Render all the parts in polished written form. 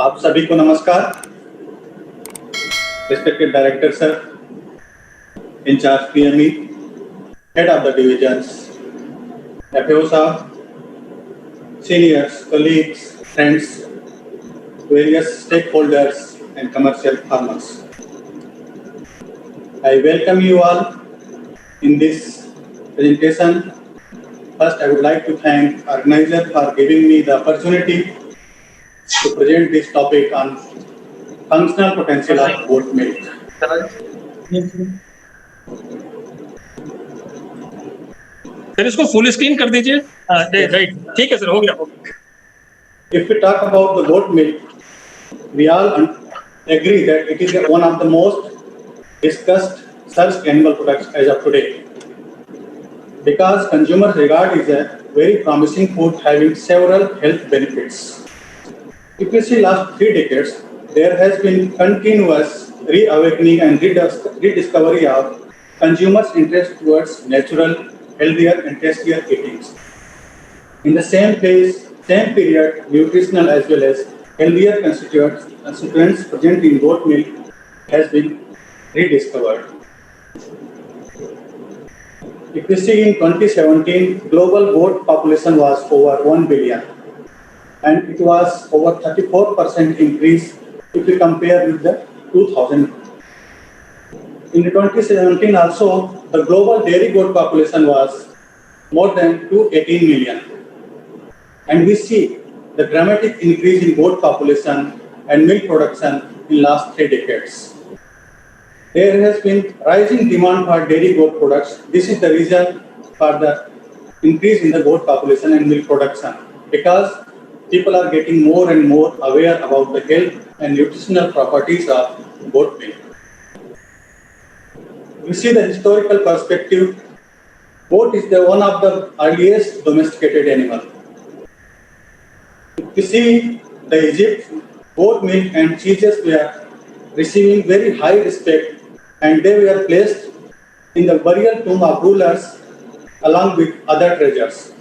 आप सभी को नमस्कार। Respected Director Sir, in charge PME, Head of the Divisions, FAO Sir, seniors, colleagues, friends, various stakeholders and commercial farmers. I welcome you all in this presentation. First, I would like to thank organizer for giving me the opportunity to present this topic on functional potential of goat milk. Sir इसको full screen कर दीजिए। Right, ठीक है sir, हो गया। If we talk about the goat milk, we all agree that it is one of the most discussed searched animal products as of today, because consumers regard it as a very promising food having several health benefits. If we see last 3 decades, there has been continuous reawakening and rediscovery of consumers' interest towards natural, healthier and tastier eatings. In the same period, nutritional as well as healthier constituents present in goat milk has been rediscovered. If we see in 2017, global goat population was over 1 billion, and it was over 34% increase if we compare with the 2000. In 2017 also, the global dairy goat population was more than 218 million. And we see the dramatic increase in goat population and milk production in last 3 decades. There has been rising demand for dairy goat products. This is the reason for the increase in the goat population and milk production, because people are getting more and more aware about the health and nutritional properties of goat milk. We see the historical perspective. Goat is one of the earliest domesticated animal. We see the Egypt, goat milk and cheeses were receiving very high respect, and they were placed in the burial tomb of rulers along with other treasures.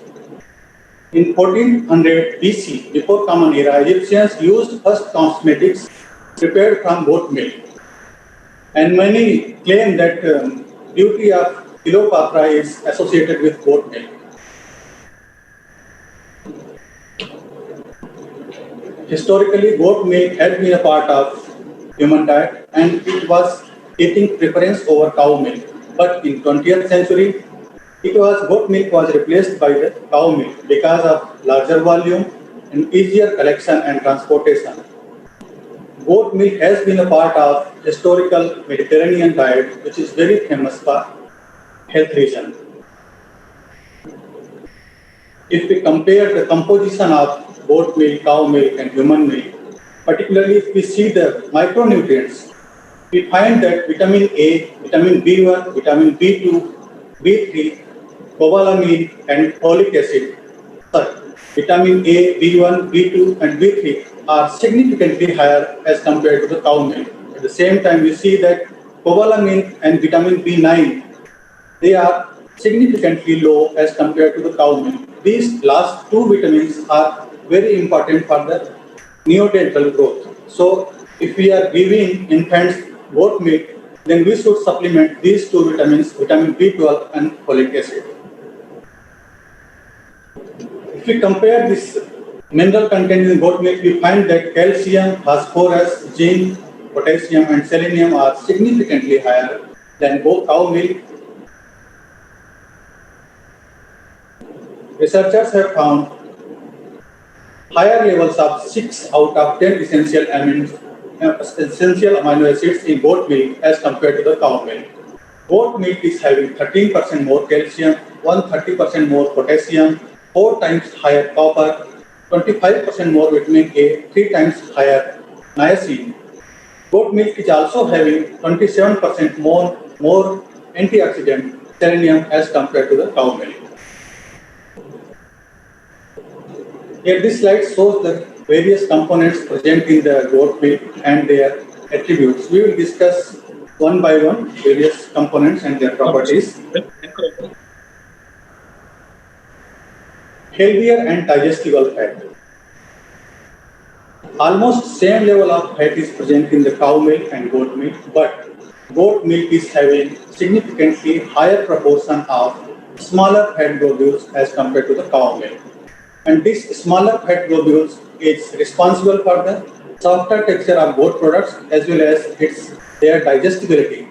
In 1400 BC, before Common Era, Egyptians used first cosmetics prepared from goat milk. And many claim that beauty of Cleopatra is associated with goat milk. Historically, goat milk had been a part of human diet, and it was getting preference over cow milk. But in 20th century, goat milk was replaced by the cow milk because of larger volume and easier collection and transportation. Goat milk has been a part of historical Mediterranean diet, which is very famous for health reason. If we compare the composition of goat milk, cow milk and human milk, particularly if we see the micronutrients, we find that vitamin A, vitamin B1, vitamin B2, B3, cobalamin and folic acid, vitamin A, B1, B2 and B3 are significantly higher as compared to the cow milk. At the same time, we see that cobalamin and vitamin B9, they are significantly low as compared to the cow milk. These last two vitamins are very important for the neonatal growth. So if we are giving infants goat milk, then we should supplement these two vitamins, vitamin B12 and folic acid. If we compare this mineral content in goat milk, we find that calcium, phosphorus, zinc, potassium and selenium are significantly higher than cow milk. Researchers have found higher levels of 6 out of 10 essential amino acids in goat milk as compared to the cow milk. Goat milk is having 13% more calcium, 130% more potassium, 4 times higher copper, 25% more vitamin A, 3 times higher niacin. Goat milk is also having 27% more antioxidant selenium as compared to the cow milk. Here this slide shows the various components present in the goat milk and their attributes. We will discuss one by one various components and their properties. Healthier and digestible fat. Almost same level of fat is present in the cow milk and goat milk, but goat milk is having significantly higher proportion of smaller fat globules as compared to the cow milk. And this smaller fat globules is responsible for the softer texture of goat products as well as their digestibility.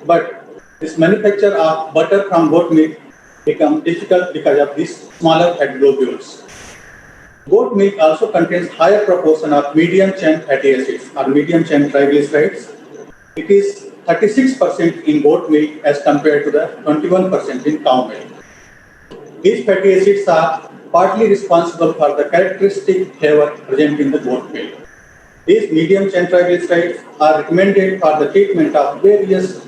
But this manufacture of butter from goat milk become difficult because of these smaller fat globules. Goat milk also contains higher proportion of medium chain fatty acids or medium chain triglycerides. It is 36% in goat milk as compared to the 21% in cow milk. These fatty acids are partly responsible for the characteristic flavor present in the goat milk. These medium chain triglycerides are recommended for the treatment of various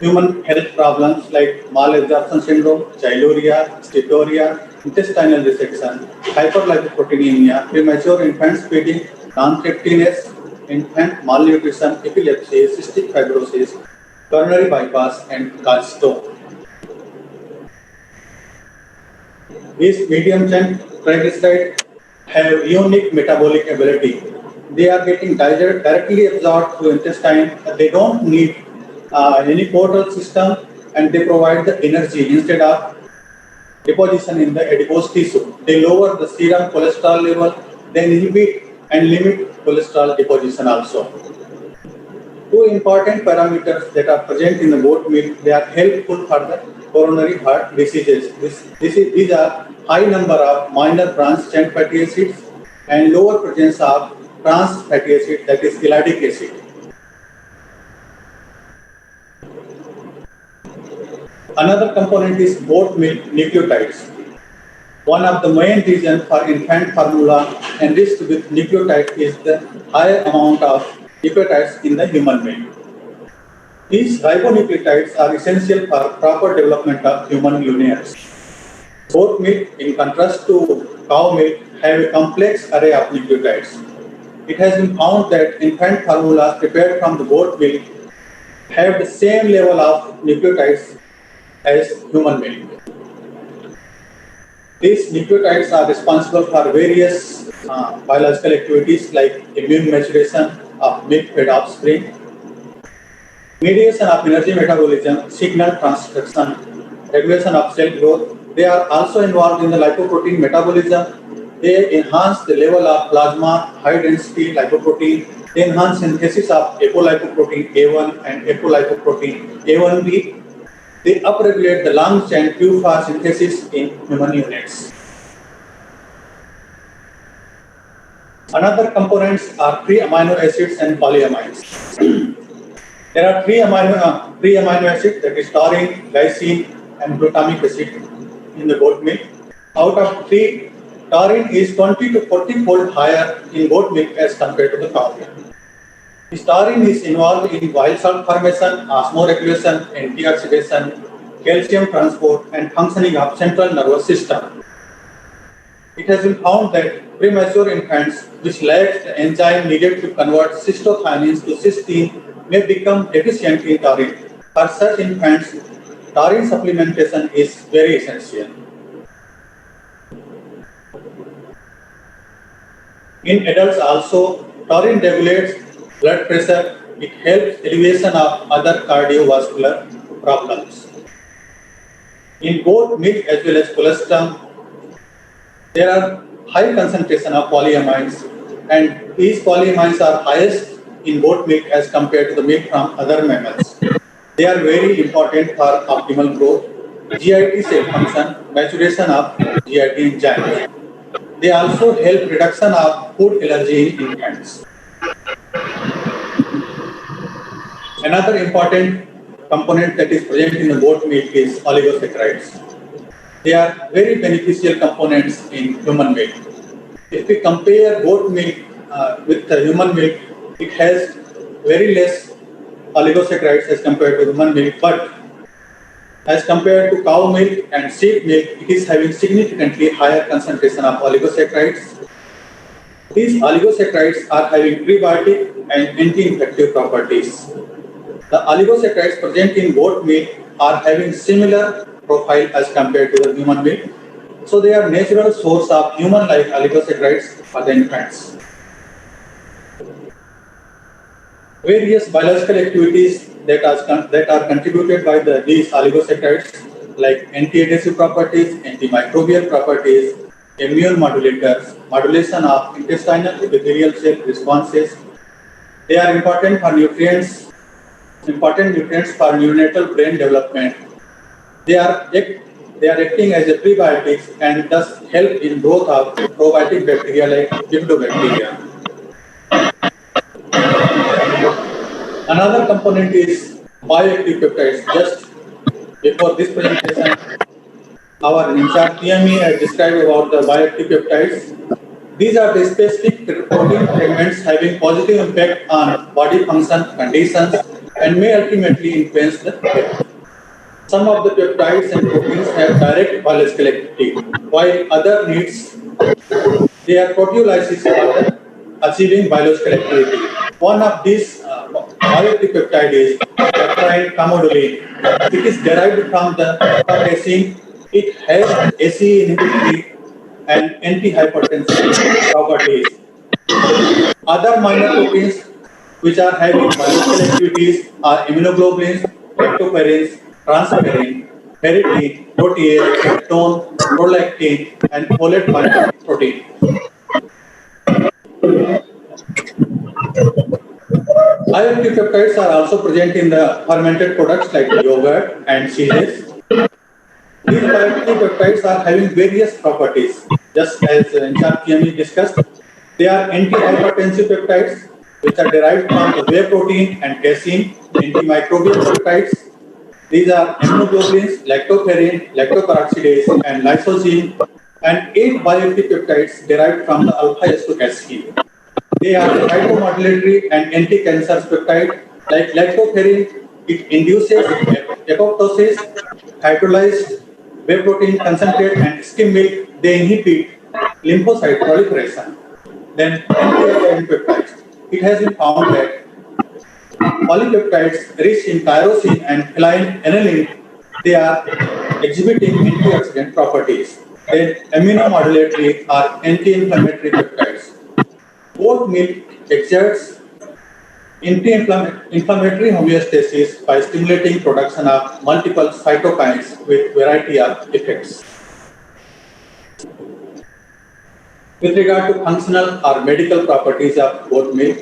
human health problems like malabsorption syndrome, chylorrhea, steatorrhea, intestinal resection, hyperlipoproteinemia, premature infant feeding, non-thriftiness, infant malnutrition, epilepsy, cystic fibrosis, coronary bypass, and gallstone. These medium chain triglycerides have unique metabolic ability. They are getting directly absorbed through intestine. They don't need any portal system, and they provide the energy instead of deposition in the adipose tissue. They lower the serum cholesterol level, they inhibit and limit cholesterol deposition also. Two important parameters that are present in the goat milk, they are helpful for the coronary heart diseases. These are high number of minor branch chain fatty acids and lower presence of trans fatty acid, that is elliptic acid. Another component is goat milk nucleotides. One of the main reasons for infant formula enriched with nucleotides is the higher amount of nucleotides in the human milk. These ribonucleotides are essential for proper development of human neonates. Goat milk, in contrast to cow milk, have a complex array of nucleotides. It has been found that infant formulas prepared from the goat milk have the same level of nucleotides as human milk. These nucleotides are responsible for various biological activities like immune maturation of milk-fed offspring, mediation of energy metabolism, signal transduction, regulation of cell growth. They are also involved in the lipoprotein metabolism. They enhance the level of plasma, high-density lipoprotein. They enhance synthesis of apolipoprotein A1 and apolipoprotein A1B. They upregulate the long chain Q-far synthesis in human units. Another components are free amino acids and polyamides. There are three amino acids, that is taurine, glycine, and glutamic acid in the goat milk. Out of three, taurine is 20 to 40 fold higher in goat milk as compared to the cow milk. This taurine is involved in bile salt formation, osmoregulation, antioxidation, calcium transport, and functioning of central nervous system. It has been found that premature infants which lack the enzyme needed to convert cystokinins to cysteine may become deficient in taurine. For such infants, taurine supplementation is very essential. In adults also, taurine regulates blood pressure. It helps elevation of other cardiovascular problems. In goat milk as well as colostrum, there are high concentration of polyamides, and these polyamides are highest in goat milk as compared to the milk from other mammals. They are very important for optimal growth, GIT cell function, maturation of GIT enzymes. They also help reduction of food allergy in infants. Another important component that is present in the goat milk is oligosaccharides. They are very beneficial components in human milk. If we compare goat milk with the human milk, it has very less oligosaccharides as compared to human milk, but as compared to cow milk and sheep milk, it is having significantly higher concentration of oligosaccharides. These oligosaccharides are having prebiotic and anti-infective properties. The oligosaccharides present in goat milk are having similar profile as compared to the human milk. So they are natural source of human-like oligosaccharides for the infants. Various biological activities that are contributed by these oligosaccharides, like anti-adhesive properties, antimicrobial properties, immune modulators, modulation of intestinal epithelial cell responses. They are important nutrients for neonatal brain development. They are acting as a prebiotics and thus help in growth of probiotic bacteria like bifidobacteria. Another component is bioactive peptides. Just before this presentation, our in-charge PME has described about the bioactive peptides. These are the specific protein fragments having positive impact on body function conditions and may ultimately influence the health. Some of the peptides and proteins have direct biological activity, while other needs their proteolysis for achieving biological activity. One of these bioactive peptide is peptide camodulin. It is derived from the casein. It has ACE inhibitory and antihypertensive properties. Other minor proteins which are having biological activities are immunoglobulins, lactoferrins, transferrin, ferritin, protease, ketone, prolactin, and folate binding protein. Bioactive peptides are also present in the fermented products like yogurt and cheeses. These bioactive peptides are having various properties. Just as NCRPME discussed, they are anti-hypertensive peptides which are derived from the whey protein and casein, antimicrobial peptides. These are immunoglobulins, lactoferrin, lactoperoxidase, and lysosine, and 8 bioactive peptides derived from the alpha-acetic. They are phytomodulatory and anti-cancer peptide like lactoferrin. It induces apoptosis, hydrolyzed whey protein concentrate, and skim milk. They inhibit lymphocyte proliferation. Then anti-alpha peptides. It has been found that polypeptides rich in tyrosine and phenylalanine, they are exhibiting antioxidant properties. Then immunomodulatory or anti-inflammatory peptides. Oat milk exerts anti-inflammatory homeostasis by stimulating production of multiple cytokines with variety of effects. With regard to functional or medical properties of oat milk,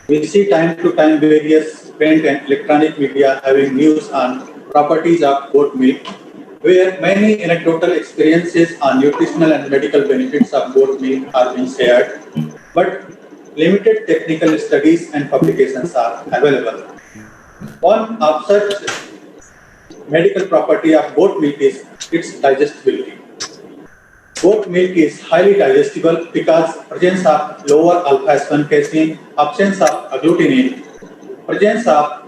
we see time to time various print and electronic media having news on properties of oat milk, where many anecdotal experiences on nutritional and medical benefits of oat milk are being shared, but limited technical studies and publications are available. One of such medical property of goat milk is its digestibility. Goat milk is highly digestible because presence of lower alpha-1 casein, absence of agglutinin, presence of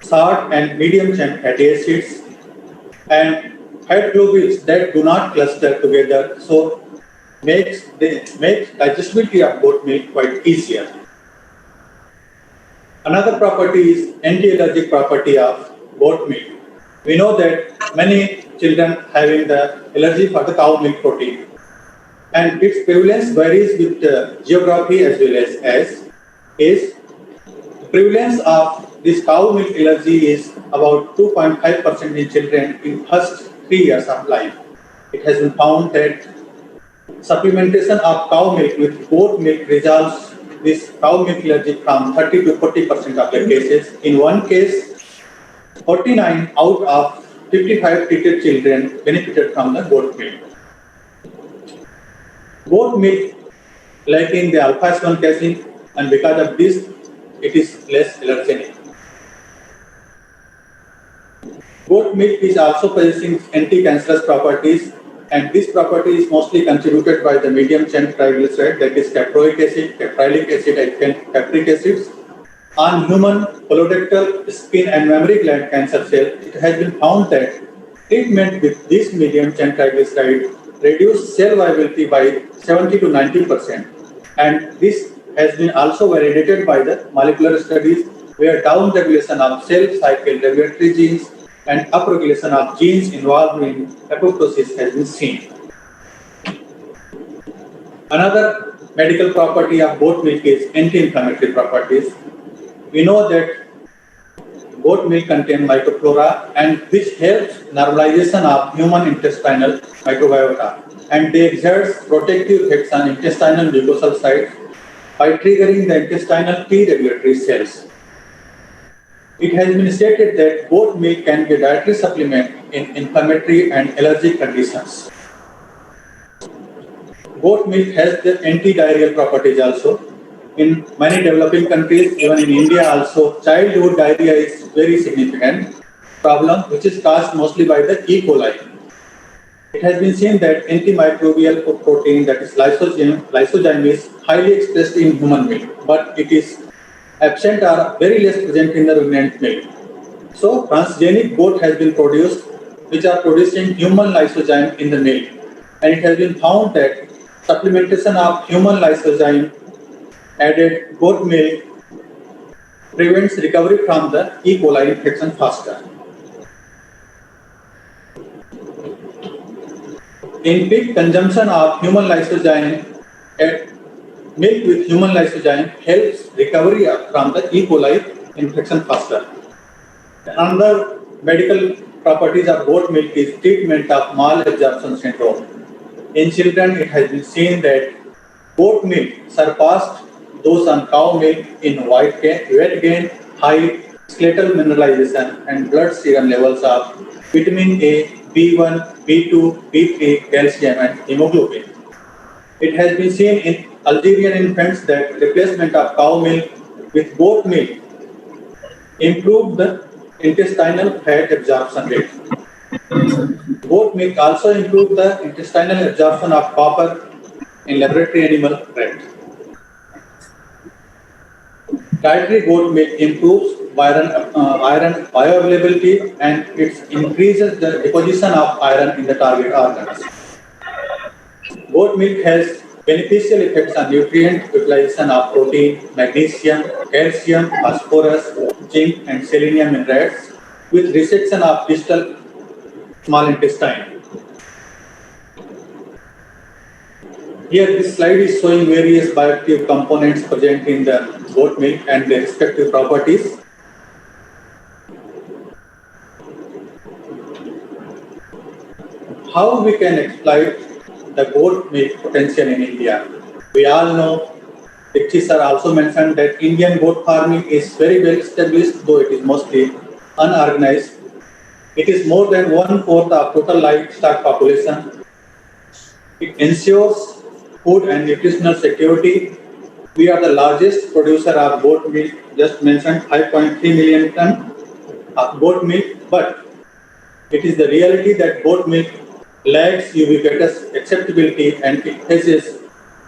short and medium chain fatty acids, and fat globules that do not cluster together, so makes digestibility of goat milk quite easier. Another property is anti-allergic property of goat milk. We know that many children having the allergy for the cow milk protein, and its prevalence varies with geography as well as age. Prevalence of this cow milk allergy is about 2.5% in children in first 3 years of life. It has been found that supplementation of cow milk with goat milk resolves this cow milk allergy from 30 to 40% of the cases. In one case, 49 out of 55 treated children benefited from the goat milk. Goat milk lacking the alpha-1 casein, and because of this, it is less allergenic. Goat milk is also possessing anti-cancerous properties, and this property is mostly contributed by the medium-chain triglyceride, that is caproic acid, caprylic acid, and capric acids. On human colorectal, skin, and mammary gland cancer cells, it has been found that treatment with this medium-chain triglyceride reduced cell viability by 70 to 90%, and this has been also validated by the molecular studies where down-regulation of cell cycle regulatory genes and upregulation of genes involved in apoptosis has been seen. Another medical property of goat milk is anti-inflammatory properties. We know that goat milk contains microflora and which helps normalization of human intestinal microbiota, and they exert protective effects on intestinal mucosal sites by triggering the intestinal T regulatory cells. It has been stated that goat milk can be a dietary supplement in inflammatory and allergic conditions. Goat milk has the anti-diarrheal properties also. In many developing countries, even in India also, childhood diarrhea is very significant problem which is caused mostly by the E. coli. It has been seen that antimicrobial protein, that is lysozyme is highly expressed in human milk, but it is absent or very less present in the ruminant milk. So transgenic goat has been produced which are producing human lysozyme in the milk, and it has been found that supplementation of human lysozyme added goat milk prevents recovery from the E. coli infection faster. In peak consumption of human lysozyme, milk with human lysozyme helps recovery from the E. coli infection faster. Another medical properties of goat milk is treatment of malabsorption syndrome. In children, it has been seen that goat milk surpassed those on cow milk in weight gain, height, skeletal mineralization, and blood serum levels of vitamin A, B1, B2, B3, calcium, and hemoglobin. It has been seen in Algerian infants that replacement of cow milk with goat milk improved the intestinal fat absorption rate. Goat milk also improved the intestinal absorption of copper in laboratory animal rat. Dietary goat milk improves iron bioavailability and it increases the deposition of iron in the target organs. Goat milk has beneficial effects on nutrient utilization of protein, magnesium, calcium, phosphorus, zinc, and selenium in rats with resection of distal small intestine. Here, this slide is showing various bioactive components present in the goat milk and their respective properties. How we can exploit the goat milk potential in India? We all know, Dikshit sir also mentioned that Indian goat farming is very well established, though it is mostly unorganized. It is more than 1/4 of total livestock population. It ensures food and nutritional security. We are the largest producer of goat milk, just mentioned 5.3 million ton of goat milk, but it is the reality that goat milk lacks ubiquitous acceptability and it faces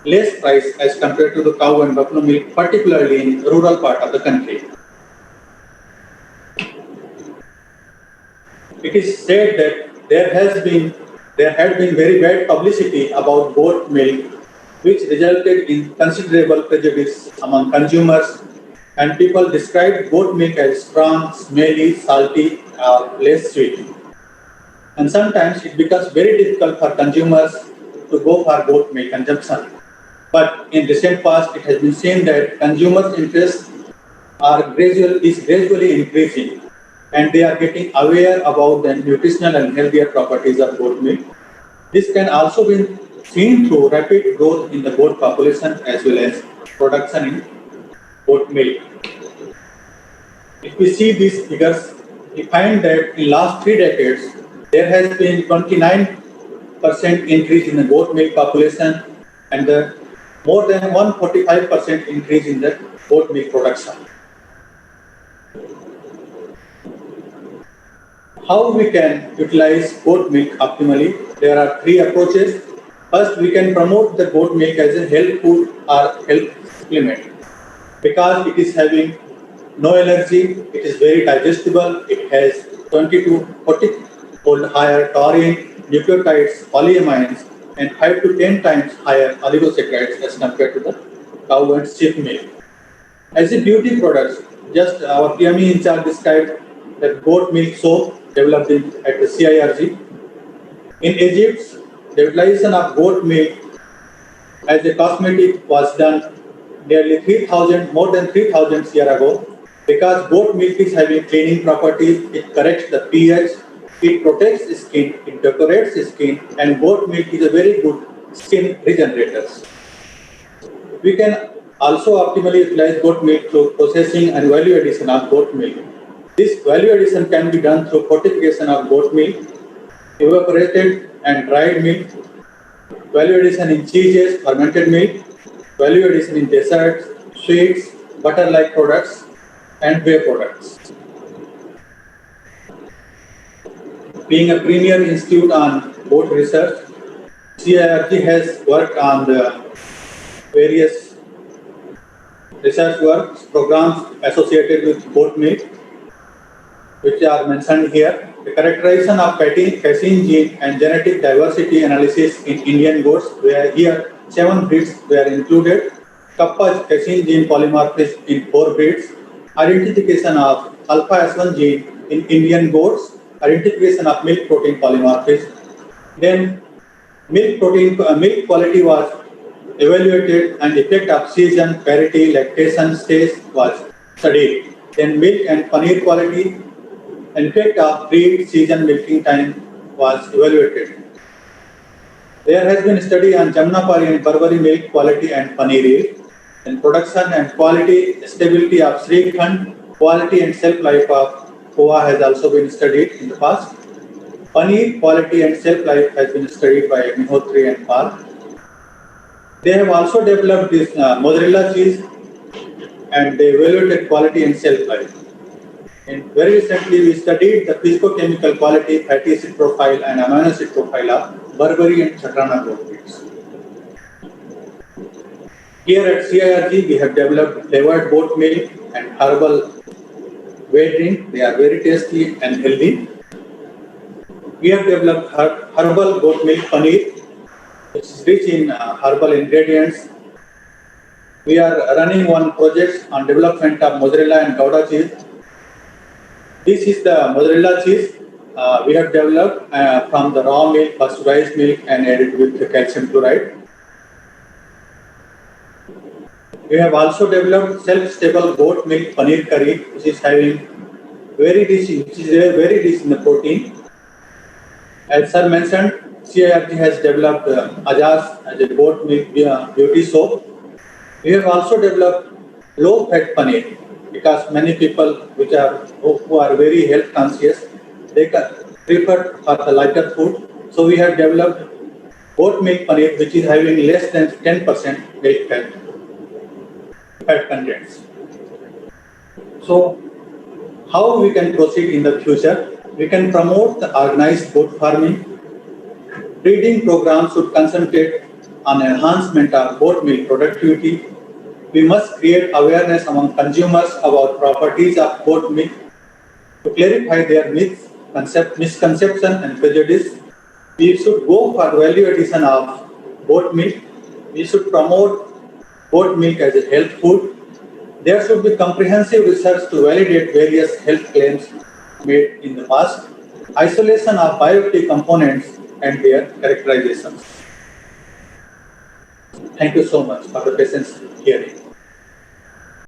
less price as compared to the cow and buffalo milk, particularly in rural part of the country. It is said that there had been very bad publicity about goat milk, which resulted in considerable prejudice among consumers, and people described goat milk as strong, smelly, salty, or less sweet. And sometimes it becomes very difficult for consumers to go for goat milk consumption. But in recent past, it has been seen that consumers' interest is gradually increasing, and they are getting aware about the nutritional and healthier properties of goat milk. This can also be seen through rapid growth in the goat population as well as production in goat milk. If we see these figures, we find that in last 3 decades, there has been 29% increase in the goat milk population and more than 145% increase in the goat milk production. How we can utilize goat milk optimally? There are 3 approaches. First, we can promote the goat milk as a health food or health supplement because it is having no allergy, it is very digestible, it has 20 to 40-fold higher taurine, nucleotides, polyamines, and 5 to 10 times higher oligosaccharides as compared to the cow and sheep milk. As a beauty product, just our PME in charge described that goat milk soap developed at the CIRG. In Egypt, the utilization of goat milk as a cosmetic was done nearly more than 3,000 years ago, Because goat milk is having cleaning properties, it corrects the pH, it protects the skin, it decorates the skin, and goat milk is a very good skin regenerator. We can also optimally utilize goat milk through processing and value addition of goat milk. This value addition can be done through fortification of goat milk, evaporated and dried milk, value addition in cheeses, fermented milk, value addition in desserts, sweets, butter-like products, and whey products. Being a premier institute on goat research, CIRG has worked on the various research works, programs associated with goat milk, which are mentioned here. The characterization of casein gene and genetic diversity analysis in Indian goats, where here 7 breeds were included. Kappa casein gene polymorphism in 4 breeds. Identification of alpha S1 gene in Indian goats. Identification of milk protein polymorphism. Then milk quality was evaluated and effect of season, parity, lactation stage was studied. Then milk and paneer quality, effect of breed, season, milking time was evaluated. There has been a study on Jamnapari and Barbary milk quality and paneer yield. And production and quality, stability of Srikhand, quality and shelf life of Koa has also been studied in the past. Paneer quality and shelf life has been studied by Mehotri and Pal. They have also developed this mozzarella cheese and they evaluated quality and shelf life. And very recently we studied the physicochemical quality, fatty acid profile and amino acid profile of Burberry and Chatrana goat breeds. Here at CIRG we have developed flavored goat milk and herbal whey drink. They are very tasty and healthy. We have developed herbal goat milk paneer, which is rich in herbal ingredients. We are running one project on development of mozzarella and Gouda cheese. This is the mozzarella cheese we have developed from the raw milk, pasteurized milk and added with the calcium chloride. We have also developed self-stable goat milk paneer curry, which is very rich in the protein. As sir mentioned, CIRG has developed Ajas as a goat milk beauty soap. We have also developed low-fat paneer because many people who are very health conscious, they can prefer for the lighter food. So we have developed goat milk paneer, which is having less than 10% milk fat contents. So how we can proceed in the future? We can promote the organized goat farming. Breeding programs should concentrate on enhancement of goat milk productivity. We must create awareness among consumers about properties of goat milk to clarify their myths, misconception and prejudice. We should go for value addition of goat milk. We should promote goat milk as a health food. There should be comprehensive research to validate various health claims made in the past. Isolation of bioactive components and their characterizations. Thank you so much for the patience hearing.